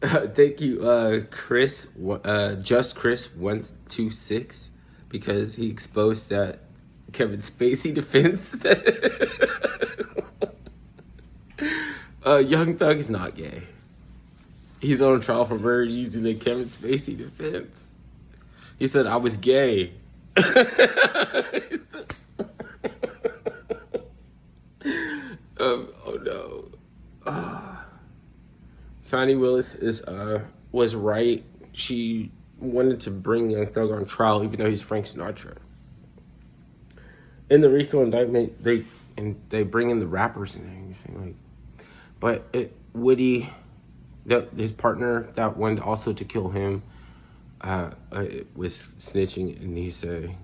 Thank you, just Chris 126, because he exposed that Kevin Spacey defense that Young Thug is not gay. He's on trial for murder using the Kevin Spacey defense. He said I was gay. Oh no. Fani Willis was right. She wanted to bring Young Thug on trial, even though he's Frank Sinatra. In the RICO indictment, they bring in the rappers and everything Woody, his partner that wanted also to kill him, was snitching, and he said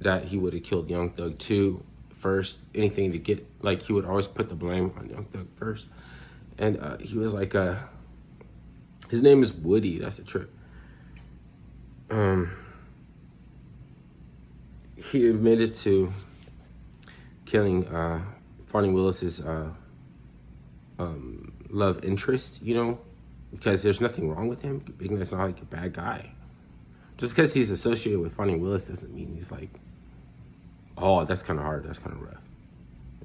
that he would have killed Young Thug too first. Anything to get, like, he would always put the blame on Young Thug first. And he was like, his name is Woody. That's a trip. He admitted to killing Fonnie Willis's love interest, because there's nothing wrong with him. Big Nut's not like a bad guy. Just because he's associated with Fonnie Willis doesn't mean he's like, oh, that's kind of hard. That's kind of rough.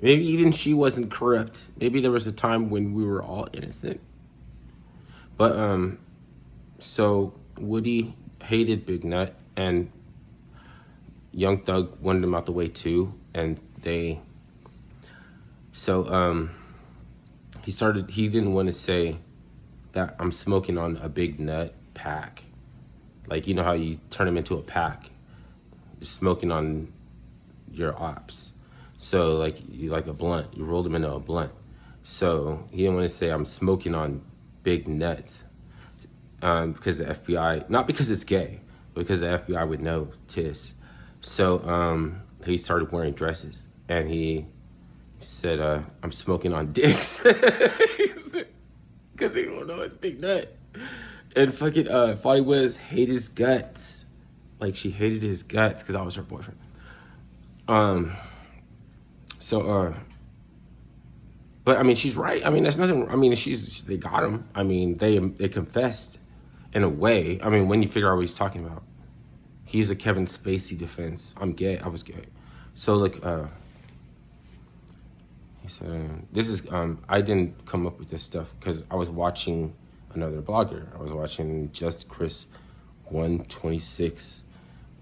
Maybe even she wasn't corrupt. Maybe there was a time when we were all innocent. But, so Woody hated Big Nut, and Young Thug wanted him out the way too. And he didn't want to say that I'm smoking on a Big Nut pack. Like, you know how you turn him into a pack? You're smoking on your ops. So, like, you like a blunt. You rolled him into a blunt. So, he didn't want to say, I'm smoking on Big Nuts. Because the FBI, not because it's gay, but because the FBI would know tis. So, he started wearing dresses. And he said, I'm smoking on dicks. Because he don't know it's Big Nut. And fucking Fonnie Willis hated his guts. Like, she hated his guts because I was her boyfriend. But I mean, she's right. I mean, there's nothing. I mean, they got him. I mean, they confessed in a way. I mean, when you figure out what he's talking about, he's a Kevin Spacey defense. I'm gay. I was gay. So like, he said, this is. I didn't come up with this stuff because I was watching another blogger. I was watching Just Chris 126.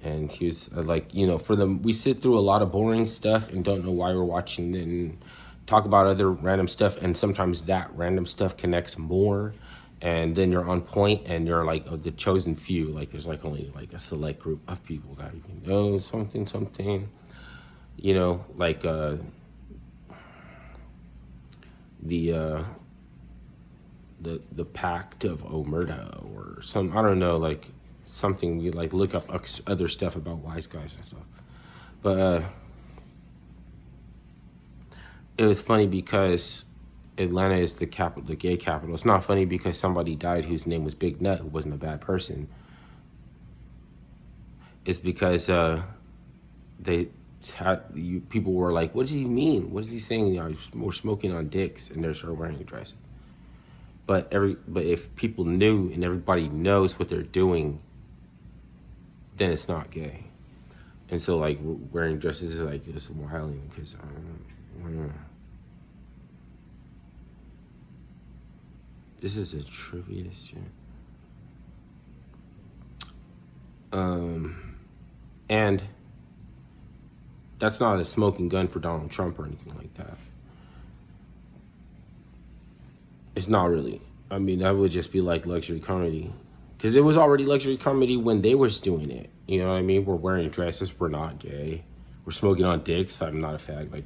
And he was like, we sit through a lot of boring stuff and don't know why we're watching it and talk about other random stuff. And sometimes that random stuff connects more. And then you're on point and you're like the chosen few. Like there's like only like a select group of people that you know something. Like the Pact of Omerta or some, I don't know, like something. You like look up other stuff about wise guys and stuff. But it was funny because Atlanta is the capital, the gay capital. It's not funny because somebody died whose name was Big Nut, who wasn't a bad person. It's because people were like, what does he mean? What is he saying? We're smoking on dicks, and they're sort of wearing a dress. But if people knew and everybody knows what they're doing, then it's not gay. And so like wearing dresses is like this wilding because this is a trivia shit. And that's not a smoking gun for Donald Trump or anything like that. It's not really. I mean, that would just be like luxury comedy. Because it was already luxury comedy when they was doing it. You know what I mean? We're wearing dresses. We're not gay. We're smoking on dicks. I'm not a fag. Like,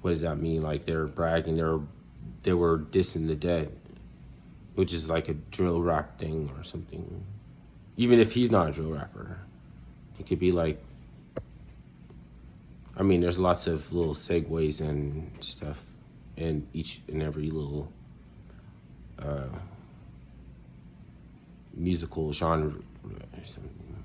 what does that mean? Like, they're bragging. They were dissing the dead. Which is like a drill rap thing or something. Even if he's not a drill rapper. He could be like... I mean, there's lots of little segues and stuff in each and every little musical genre or something.